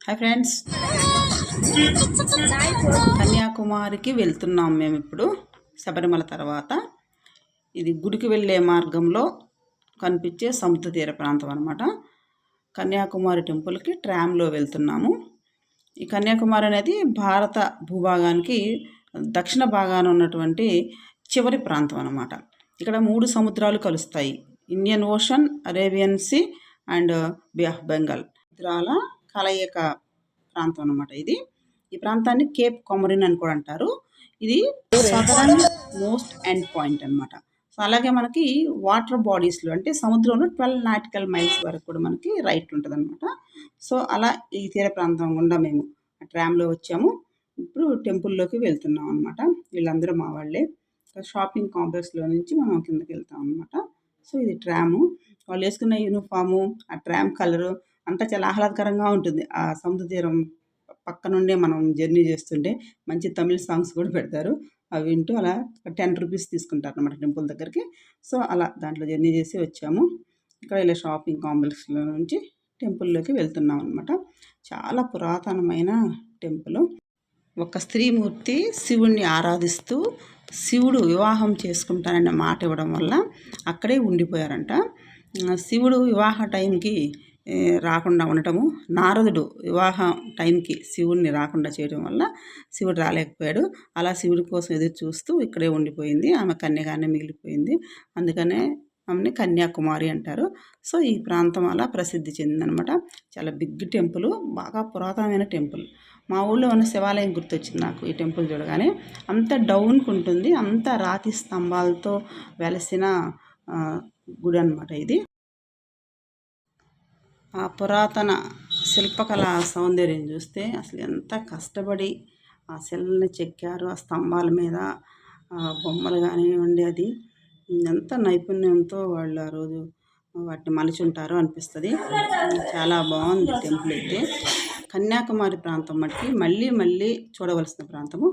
Hi friends, కన్యాకుమారికి వెళ్తున్నాం మేము ఇప్పుడు. శబరిమల తర్వాత ఇది గుడికి వెళ్ళే మార్గంలో కనిపించే సముద్ర తీర ప్రాంతం అన్నమాట. కన్యాకుమారి టెంపుల్కి ట్రామ్లో వెళ్తున్నాము. ఈ కన్యాకుమారి అనేది భారత భూభాగానికి దక్షిణ భాగాన ఉన్నటువంటి చివరి ప్రాంతం అన్నమాట. ఇక్కడ 3 సముద్రాలు కలుస్తాయి: Indian Ocean, Arabian Sea and Bay of Bengal సముద్రాల కలయిక ప్రాంతం అన్నమాట. ఈ ప్రాంతాన్ని కేప్ కొమరిన్ అని కూడా అంటారు. ఇది సదరన్ మోస్ట్ ఎండ్ పాయింట్ అనమాట. సో అలాగే మనకి వాటర్ బాడీస్లో అంటే సముద్రంలో 12 నాటికల్ మైల్స్ వరకు కూడా మనకి రైట్ ఉంటుంది అనమాట. సో అలా ఈ తీర ప్రాంతం గుండా మేము ట్రామ్లో వచ్చాము. ఇప్పుడు టెంపుల్లోకి వెళ్తున్నాం అనమాట. వీళ్ళందరూ మా వాళ్ళే. షాపింగ్ కాంప్లెక్స్లో నుంచి మనం కిందకి వెళ్తాం అనమాట. సో ఇది ట్రాము. వాళ్ళు వేసుకున్న యూనిఫాము, ఆ ట్రామ్ కలరు అంతా చాలా ఆహ్లాదకరంగా ఉంటుంది. ఆ సముద్ర తీరం పక్క నుండే మనం జర్నీ చేస్తుంటే మంచి తమిళ సాంగ్స్ కూడా పెడతారు. అవి వింటూ అలా 10 రూపీస్ తీసుకుంటారు అన్నమాట టెంపుల్ దగ్గరికి. సో అలా దాంట్లో జర్నీ చేసి వచ్చాము. ఇక్కడ ఇలా షాపింగ్ కాంప్లెక్స్లో నుంచి టెంపుల్లోకి వెళ్తున్నాం అనమాట. చాలా పురాతనమైన టెంపుల్. ఒక స్త్రీమూర్తి శివుణ్ణి ఆరాధిస్తూ శివుడు వివాహం చేసుకుంటానన్న మాట ఇవ్వడం వల్ల అక్కడే ఉండిపోయారంట. శివుడు వివాహ టైంకి రాకుండా ఉండటము, నారదుడు వివాహ టైంకి శివుడిని రాకుండా చేయడం వల్ల శివుడు రాలేకపోయాడు. అలా శివుడి కోసం ఎదురు చూస్తూ ఇక్కడే ఉండిపోయింది. ఆమె కన్యగానే మిగిలిపోయింది. అందుకనే ఆమెని కన్యాకుమారి అంటారు. సో ఈ ప్రాంతం అలా ప్రసిద్ధి చెందిందనమాట. చాలా బిగ్ టెంపుల్, బాగా పురాతనమైన టెంపుల్. మా ఊళ్ళో ఉన్న శివాలయం గుర్తొచ్చింది నాకు ఈ టెంపుల్ చూడగానే. అంత డౌన్కి ఉంటుంది, అంత రాతి స్తంభాలతో వెలసిన గుడి అనమాట ఇది. ఆ పురాతన శిల్పకళ సౌందర్యం చూస్తే అసలు ఎంత కష్టపడి ఆ శిలని చెక్కారు. ఆ స్తంభాల మీద బొమ్మలు కానివ్వండి, అది ఎంత నైపుణ్యంతో వాళ్ళు ఆ రోజు వాటిని మలుచుంటారో అనిపిస్తుంది. చాలా బాగుంది టెంపుల్ అయితే. కన్యాకుమారి ప్రాంతం మట్టి మళ్ళీ మళ్ళీ చూడవలసిన ప్రాంతము.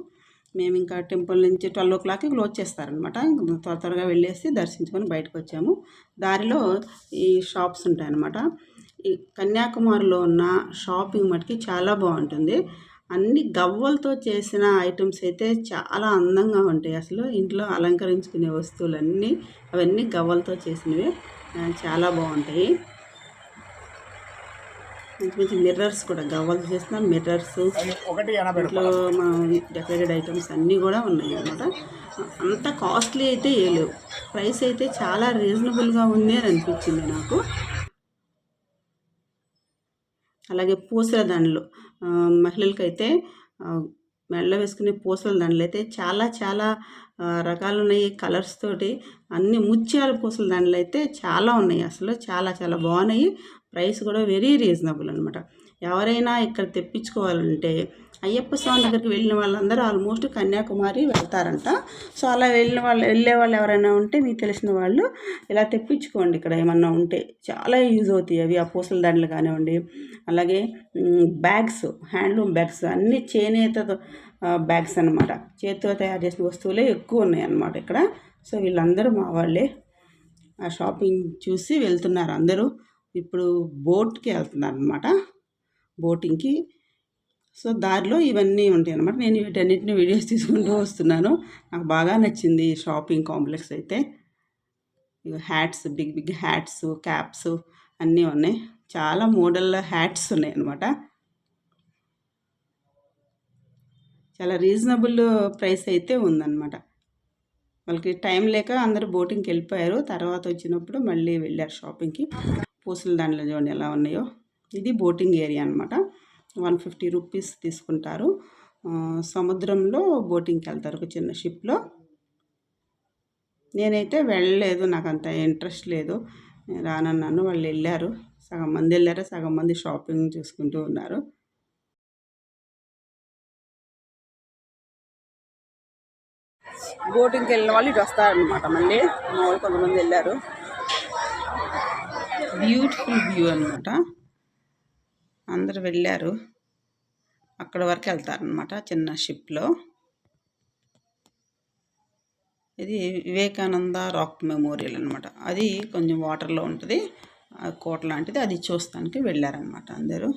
మేము ఇంకా టెంపుల్ నుంచి 12 o'clockకి క్లోజ్ చేస్తారనమాట. త్వరగా వెళ్ళేసి దర్శించుకొని బయటకు వచ్చాము. దారిలో ఈ షాప్స్ ఉంటాయన్నమాట. ఈ కన్యాకుమారిలో ఉన్న షాపింగ్ మటుకి చాలా బాగుంటుంది. అన్ని గవ్వలతో చేసిన ఐటమ్స్ అయితే చాలా అందంగా ఉంటాయి. అసలు ఇంట్లో అలంకరించుకునే వస్తువులన్నీ అవన్నీ గవ్వలతో చేసినవి, చాలా బాగుంటాయి. మంచి మంచి మిర్రర్స్ కూడా గవ్వలతో చేసిన మిర్రర్స్, ఇంట్లో డెకరేటెడ్ ఐటమ్స్ అన్నీ కూడా ఉన్నాయి అన్నమాట. అంత కాస్ట్లీ అయితే లేవు, ప్రైస్ అయితే చాలా రీజనబుల్గా ఉంది అని అనిపించింది నాకు. అలాగే పూసల దండలు, మహిళలకైతే మెడలో వేసుకునే పూసల దండలు అయితే చాలా చాలా రకాలు ఉన్నాయి. కలర్స్ తోటి అన్ని ముత్యాల పూసల దండలు అయితే చాలా ఉన్నాయి. అసలు చాలా చాలా బాగున్నాయి. ప్రైస్ కూడా వెరీ రీజనబుల్ అనమాట. ఎవరైనా ఇక్కడ తెప్పించుకోవాలంటే అయ్యప్ప స్వామి దగ్గరికి వెళ్ళిన వాళ్ళందరూ ఆల్మోస్ట్ కన్యాకుమారి వెళ్తారంట. సో అలా వెళ్ళే వాళ్ళు ఎవరైనా ఉంటే మీకు తెలిసిన వాళ్ళు ఇలా తెప్పించుకోండి. ఇక్కడ ఏమన్నా ఉంటే చాలా యూజ్ అవుతాయి అవి, ఆ పూసల దండలు కానివ్వండి. అలాగే బ్యాగ్స్, హ్యాండ్లూమ్ బ్యాగ్స్, అన్నీ చేనేత బ్యాగ్స్ అనమాట. చేతితో తయారు చేసిన వస్తువులే ఎక్కువ ఉన్నాయి అన్నమాట ఇక్కడ. సో వీళ్ళందరూ మా వాళ్ళే. ఆ షాపింగ్ చూసి వెళ్తున్నారు అందరూ. ఇప్పుడు బోట్కి వెళ్తున్నారు అనమాట, బోటింగ్కి. సో దారిలో ఇవన్నీ ఉంటాయి అన్నమాట. నేను వీటన్నిటిని వీడియోస్ తీసుకుంటూ వస్తున్నాను. నాకు బాగా నచ్చింది ఈ షాపింగ్ కాంప్లెక్స్ అయితే. Hats, big big hats, caps అన్నీ ఉన్నాయి. చాలా మోడల్ హ్యాట్స్ ఉన్నాయి అన్నమాట. చాలా రీజనబుల్ ప్రైస్ అయితే ఉందన్నమాట. వాళ్ళకి టైం లేక అందరూ బోటింగ్కి వెళ్ళిపోయారు. తర్వాత వచ్చినప్పుడు మళ్ళీ వెళ్ళారు షాపింగ్కి. పూసల దండలు చూడండి ఎలా ఉన్నాయో. ఇది బోటింగ్ ఏరియా అనమాట. 150 రూపీస్ తీసుకుంటారు. సముద్రంలో బోటింగ్కి వెళ్తారు ఒక చిన్న షిప్లో. నేనైతే వెళ్ళలేదు, నాకు అంత ఇంట్రెస్ట్ లేదు, రానన్నాను. వాళ్ళు వెళ్ళారు, సగం మంది వెళ్ళారు, సగం మంది షాపింగ్ చూసుకుంటూ ఉన్నారు. బోటింగ్కి వెళ్ళిన వాళ్ళు ఇటు వస్తారనమాట. మళ్ళీ మా వాళ్ళు కొంతమంది వెళ్ళారు. బ్యూటిఫుల్ వ్యూ అనమాట. అందరు వెళ్ళారు, అక్కడ వరకు వెళ్తారనమాట చిన్న షిప్లో. ఇది వివేకానంద రాక్ మెమోరియల్ అనమాట. అది కొంచెం వాటర్లో ఉంటుంది, కోట లాంటిది. అది చూస్తానికి వెళ్ళారనమాట అందరూ.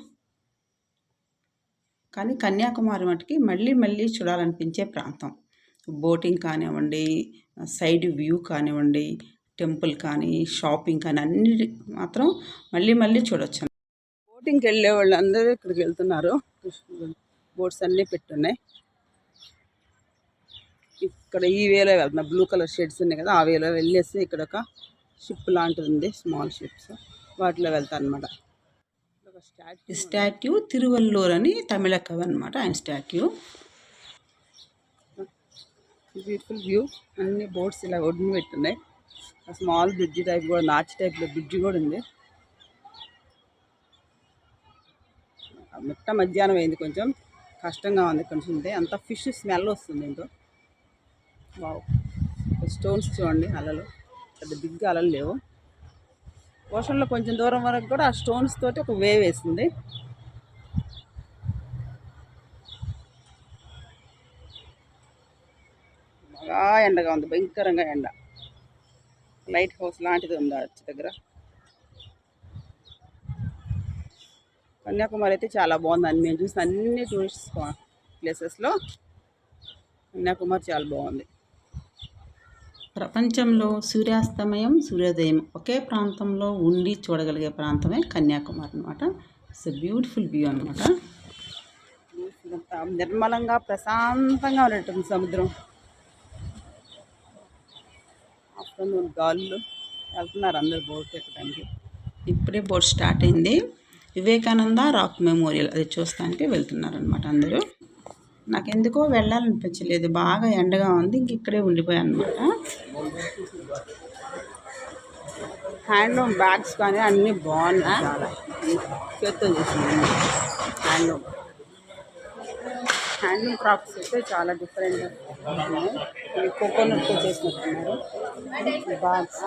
కానీ కన్యాకుమారి మటుకి మళ్ళీ మళ్ళీ చూడాలనిపించే ప్రాంతం. బోటింగ్ కానివ్వండి, సైడ్ వ్యూ కానివ్వండి, టెంపుల్ కానీ, షాపింగ్ కానీ అన్నిటి మాత్రం మళ్ళీ మళ్ళీ చూడొచ్చు. బోటింగ్కి వెళ్ళే వాళ్ళు అందరూ ఇక్కడికి వెళ్తున్నారు. బోట్స్ అన్నీ పెట్టున్నాయి. ఇక్కడ ఈ వేలో వెళ్తున్నా, బ్లూ కలర్ షేడ్స్ ఉన్నాయి కదా, ఆ వేలో వెళ్ళేసి ఇక్కడ ఒక షిప్ లాంటిది ఉంది, స్మాల్ షిప్స్, వాటిలో వెళ్తాను అనమాట. స్టాట్యూ తిరువల్లూర్ అని తమిళ కవి అనమాట, ఆయన స్టాట్యూ. Beautiful view. అన్ని బోట్స్ ఇలా ఒడ్డున పెట్టున్నాయి. స్మాల్ బ్రిడ్జ్ టైప్ కూడా, నాచ్ టైప్లో బ్రిడ్జ్ కూడా ఉంది. మిట్ట మధ్యాహ్నం అయింది, కొంచెం కష్టంగా ఉంది ఇక్కడ నుంచి. అంత ఫిష్ స్మెల్ వస్తుంది ఏంటో. వావ్, స్టోన్స్ చూడండి, అలలు పెద్ద బిగ్ అలలు లేవు. ఓషన్లో కొంచెం దూరం వరకు కూడా ఆ స్టోన్స్ తోటి ఒక వేవ్ వేసింది. బాగా ఎండగా ఉంది, భయంకరంగా ఎండ. లైట్ హౌస్ లాంటిది ఉంది వచ్చి దగ్గర. కన్యాకుమారి అయితే చాలా బాగుంది. మేము చూసిన అన్ని టూరిస్ట్ ప్లేసెస్లో కన్యాకుమారి చాలా బాగుంది. ప్రపంచంలో సూర్యాస్తమయం, సూర్యోదయం ఒకే ప్రాంతంలో ఉండి చూడగలిగే ప్రాంతమే కన్యాకుమారి అనమాట. ఇట్స్ ఎ బ్యూటిఫుల్ వ్యూ అనమాట. నిర్మలంగా ప్రశాంతంగా ఉన్నట్టుంది సముద్రం. ఆఫ్టర్నూన్ గాలులు వెళ్తున్నారు అందరు బోట్ ఎక్కడానికి. ఇప్పుడే బోట్ స్టార్ట్ అయింది. వివేకానంద రాక్ మెమోరియల్ అది చూస్తానికి వెళ్తున్నారు అనమాట అందరూ. నాకెందుకో వెళ్ళాలనిపించలేదు, బాగా ఎండగా ఉంది, ఇంక ఇక్కడే ఉండిపోయాను అనమాట. హ్యాండ్లూమ్ బ్యాగ్స్ కానీ అన్నీ బాగున్నాయి, చాలా చేత్తో చేసింది. హ్యాండ్లూమ్ క్రాఫ్ట్స్ అయితే చాలా డిఫరెంట్ ఉన్నాయి. కోకోనట్తో చేసినట్టున్నారు బ్యాగ్స్.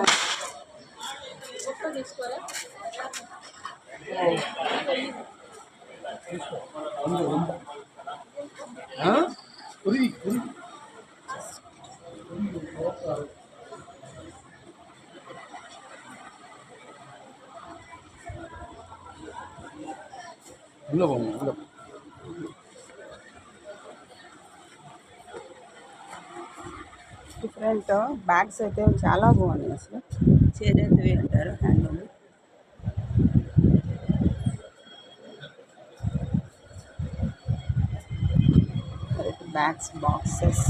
డిఫరెంట్ బ్యాగ్స్ అయితే చాలా బాగున్నాయి. అసలు చేనేతవి అంటారు, హ్యాండ్లూమ్. Bags, boxes.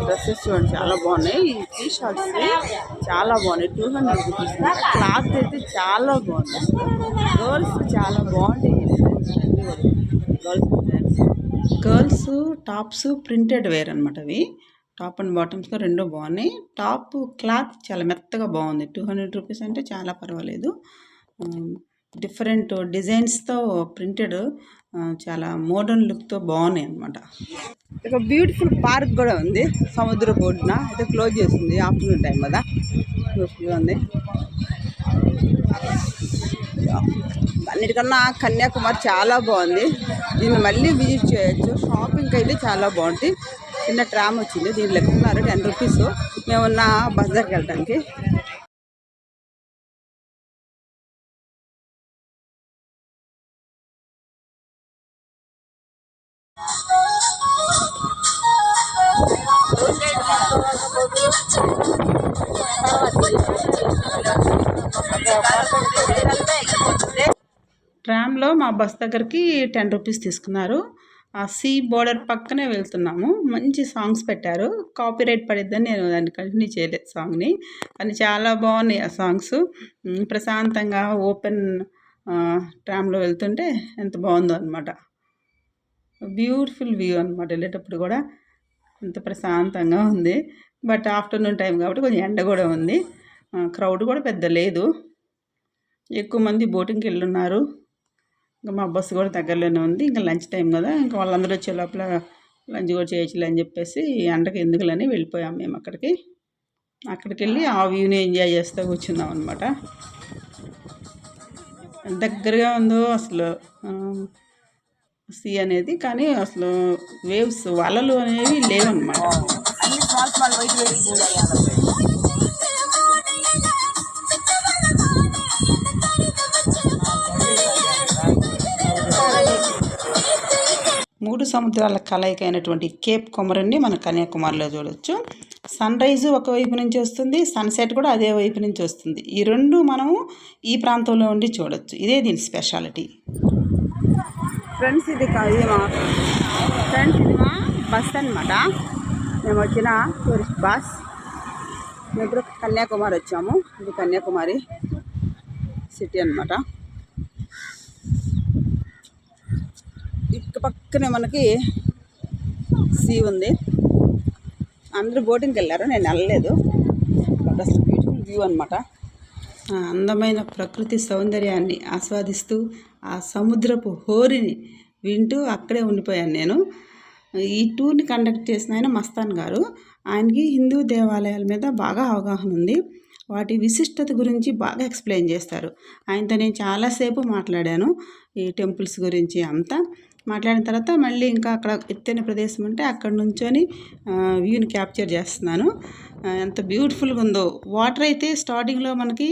డ్రెస్సెస్ చూడండి చాలా బాగున్నాయి. ఈ టీ షర్ట్స్ చాలా బాగున్నాయి, 200 రూపీస్. క్లాత్ అయితే చాలా బాగుంది. గర్ల్స్ చాలా బాగుంటాయి. గర్ల్స్ టాప్స్ ప్రింటెడ్ వేర్ అనమాట. అవి టాప్ అండ్ బాటమ్స్గా రెండు బాగున్నాయి. టాప్ క్లాత్ చాలా మెత్తగా బాగుంది. 200 రూపీస్ అంటే చాలా పర్వాలేదు. డిఫరెంట్ డిజైన్స్తో ప్రింటెడ్, చాలా మోడర్న్ లుక్తో బాగున్నాయి అనమాట. ఇక బ్యూటిఫుల్ పార్క్ కూడా ఉంది సముద్ర ఒడ్డున. అయితే క్లోజ్ చేసింది, ఆఫ్టర్నూన్ టైం కదా, ఉంది. అన్నిటికన్నా కన్యాకుమారి చాలా బాగుంది. దీన్ని మళ్ళీ విజిట్ చేయొచ్చు. షాపింగ్కి అయితే చాలా బాగుంటుంది. చిన్న ట్రామ్ వచ్చింది, దీంట్లో ఎక్కుతున్నారు 10 రూపీస్ మేమున్న బస్ దగ్గరికి వెళ్ళడానికి. ట్రామ్లో మా బస్ దగ్గరికి 10 రూపీస్ తీసుకున్నారు. ఆ సీ బోర్డర్ పక్కనే వెళ్తున్నాము. మంచి సాంగ్స్ పెట్టారు. కాపీరైట్ పడిద్దని నేను దాన్ని కంటిన్యూ చేయలేదు సాంగ్ని, కానీ చాలా బాగున్నాయి ఆ సాంగ్స్. ప్రశాంతంగా ఓపెన్ ట్రామ్లో వెళ్తుంటే ఎంత బాగుందో అనమాట. బ్యూటిఫుల్ వ్యూ అనమాట. వెళ్ళేటప్పుడు కూడా ఎంత ప్రశాంతంగా ఉంది. బట్ ఆఫ్టర్నూన్ టైం కాబట్టి కొంచెం ఎండ కూడా ఉంది. క్రౌడ్ కూడా పెద్ద లేదు, ఎక్కువ మంది బోటింగ్కి వెళ్ళున్నారు. ఇంకా మా బస్సు కూడా దగ్గరలోనే ఉంది. ఇంకా లంచ్ టైం కదా, ఇంకా వాళ్ళందరూ వచ్చే లోపల లంచ్ కూడా చేయొచ్చులే అని చెప్పేసి ఎండకి ఎందుకులని వెళ్ళిపోయాం మేము అక్కడికి. అక్కడికి వెళ్ళి ఆ వ్యూని ఎంజాయ్ చేస్తూ కూర్చున్నాం అనమాట. దగ్గరగా ఉందో అసలు. సీ అనేది. కానీ అసలు వేవ్స్ వలలు అనేవి లేవన్నమాట. మూడు సముద్రాల కలయిక అయినటువంటి కేప్ కొమరన్ని మన కన్యాకుమారిలో చూడొచ్చు. సన్ రైజ్ ఒకవైపు నుంచి వస్తుంది, సన్సెట్ కూడా అదే వైపు నుంచి వస్తుంది. ఈ రెండు మనము ఈ ప్రాంతంలో ఉండి చూడొచ్చు. ఇదే దీని స్పెషాలిటీ. ఫ్రెండ్స్ ఇది మా బస్ అనమాట. మేము వచ్చిన టూరిస్ట్ బస్. మేము ఇప్పుడు కన్యాకుమారి వచ్చాము. ఇది కన్యాకుమారి సిటీ అనమాట. ఇక పక్కనే మనకి సీ ఉంది. అందరూ బోటింగ్కి వెళ్ళారు, నేను వెళ్ళలేదు. బట్ అసలు బ్యూటిఫుల్ వ్యూ అనమాట. అందమైన ప్రకృతి సౌందర్యాన్ని ఆస్వాదిస్తూ ఆ సముద్రపు హోరిని వింటూ అక్కడే ఉండిపోయాను నేను. ఈ టూర్ని కండక్ట్ చేసిన ఆయన మస్తాన్ గారు. ఆయనకి హిందూ దేవాలయాల మీద బాగా అవగాహన ఉంది. వాటి విశిష్టత గురించి బాగా ఎక్స్ప్లెయిన్ చేస్తారు. ఆయనతో నేను చాలాసేపు మాట్లాడాను ఈ టెంపుల్స్ గురించి అంతా. మాట్లాడిన తర్వాత మళ్ళీ ఇంకా అక్కడ ఎత్తైన ప్రదేశం ఉంటే అక్కడ నుంచొని వ్యూని క్యాప్చర్ చేస్తున్నాను. ఎంత బ్యూటిఫుల్గా ఉందో. వాటర్ అయితే స్టార్టింగ్లో మనకి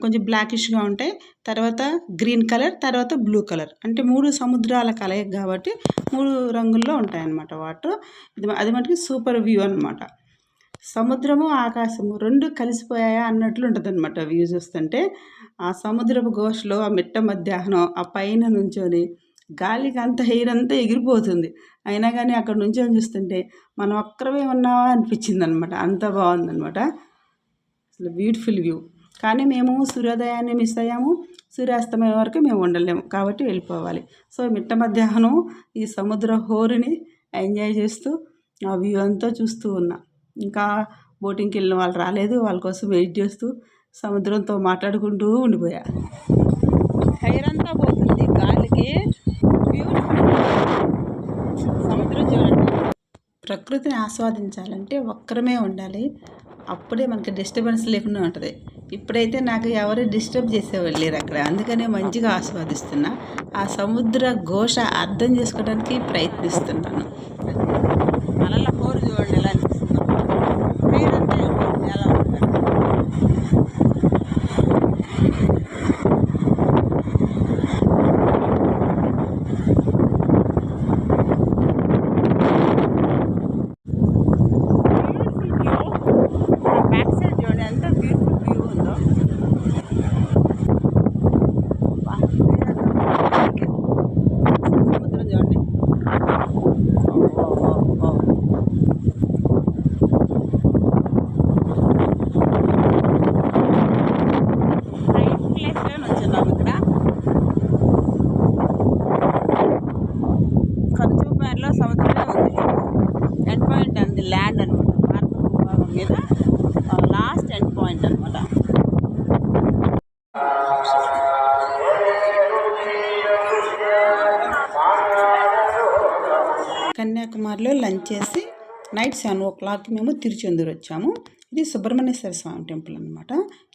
కొంచెం బ్లాకిష్గా ఉంటాయి, తర్వాత గ్రీన్ కలర్, తర్వాత బ్లూ కలర్. అంటే మూడు సముద్రాల కలయిక కాబట్టి మూడు రంగుల్లో ఉంటాయన్నమాట వాటర్. అది మనకి సూపర్ వ్యూ అనమాట. సముద్రము ఆకాశము రెండు కలిసిపోయాయా అన్నట్లు ఉంటుంది అనమాట వ్యూ చూస్తుంటే. ఆ సముద్రపు ఘోషలో ఆ మిట్ట మధ్యాహ్నం ఆ పైన నుంచొని గాలికి అంత హెయిర్ అంతా ఎగిరిపోతుంది. అయినా కానీ అక్కడ నుంచొని చూస్తుంటే మనం ఒక్కరమే ఉన్నావా అనిపించింది అనమాట. అంత బాగుందనమాట. అసలు బ్యూటిఫుల్ వ్యూ. కానీ మేము సూర్యోదయాన్ని మిస్ అయ్యాము. సూర్యాస్తమయం వరకు మేము ఉండలేము కాబట్టి వెళ్ళిపోవాలి. సో మిట్ట మధ్యాహ్నం ఈ సముద్ర హోరుని ఎంజాయ్ చేస్తూ ఆ వ్యూ అంతా చూస్తూ ఉన్నా. ఇంకా బోటింగ్కి వెళ్ళిన వాళ్ళు రాలేదు, వాళ్ళ కోసం వెయిట్ చేస్తూ సముద్రంతో మాట్లాడుకుంటూ ఉండిపోయా. హెయిర్ అంతా పోతుంది గాలికి. సముద్రం చూడండి. ప్రకృతిని ఆస్వాదించాలంటే ఒక్కరమే ఉండాలి. అప్పుడే మనకి డిస్టర్బెన్స్ లేకుండా ఉంటుంది. ఇప్పుడైతే నాకు ఎవరు డిస్టర్బ్ చేసేవాళ్ళు లేరు అక్కడ. అందుకనే మంచిగా ఆస్వాదిస్తున్నా. ఆ సముద్ర ఘోష అర్థం చేసుకోవడానికి ప్రయత్నిస్తున్నాను. అలల హోరు చూడండి ఎలా అనిపిస్తుంది. మీరంతా ఎలా ఉంటారు? సముద్రమే ఉంది. ఎండ్ పాయింట్ అంది ల్యాండ్ అనమాట. భారత భూభాగం మీద లాస్ట్ ఎండ్ పాయింట్ అనమాట. కన్యాకుమారిలో లంచ్ చేసి నైట్ 7 o'clock మేము తిరుచెందూరు వచ్చాము. ఇది సుబ్రహ్మణ్యేశ్వర స్వామి టెంపుల్ అనమాట.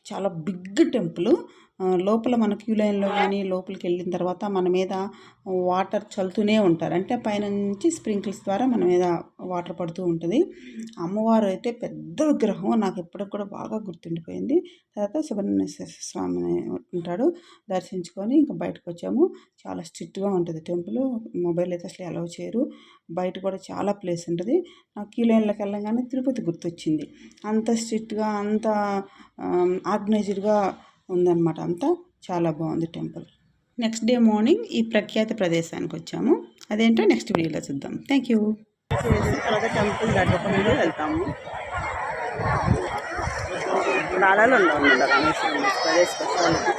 చాలా బిగ్ టెంపుల్. లోపల మన క్యూ లైన్లో కానీ లోపలికి వెళ్ళిన తర్వాత మన మీద వాటర్ చల్లుతూనే ఉంటారు. అంటే పైనుంచి స్ప్రింకిల్స్ ద్వారా మన మీద వాటర్ పడుతూ ఉంటుంది. అమ్మవారు అయితే పెద్ద విగ్రహం, నాకు ఎప్పటికి కూడా బాగా గుర్తుండిపోయింది. తర్వాత సుబ్రహ్మణ్యేశ్వర స్వామి ఉంటాడు. దర్శించుకొని ఇంకా బయటకు వచ్చాము. చాలా స్ట్రిక్ట్గా ఉంటుంది టెంపుల్. మొబైల్ అయితే అసలు అలౌ చేయరు. బయట కూడా చాలా ప్లేస్ ఉంటుంది. నాకు క్యూ లైన్లోకి వెళ్ళగానే తిరుపతి గుర్తొచ్చింది. అంత స్ట్రిక్ట్గా, అంత ఆర్గనైజ్డ్గా ఉందన్నమాట. అంతా చాలా బాగుంది టెంపుల్. నెక్స్ట్ డే మార్నింగ్ ఈ ప్రఖ్యాత ప్రదేశానికి వచ్చాము. అదేంటో నెక్స్ట్ వీడియోలో చూద్దాం. Thank you. తర్వాత టెంపుల్ గడపకుండా వెళ్తాము. అలలు ఉండవు రామేశ్వరం. అదే స్పెషాలిటీ.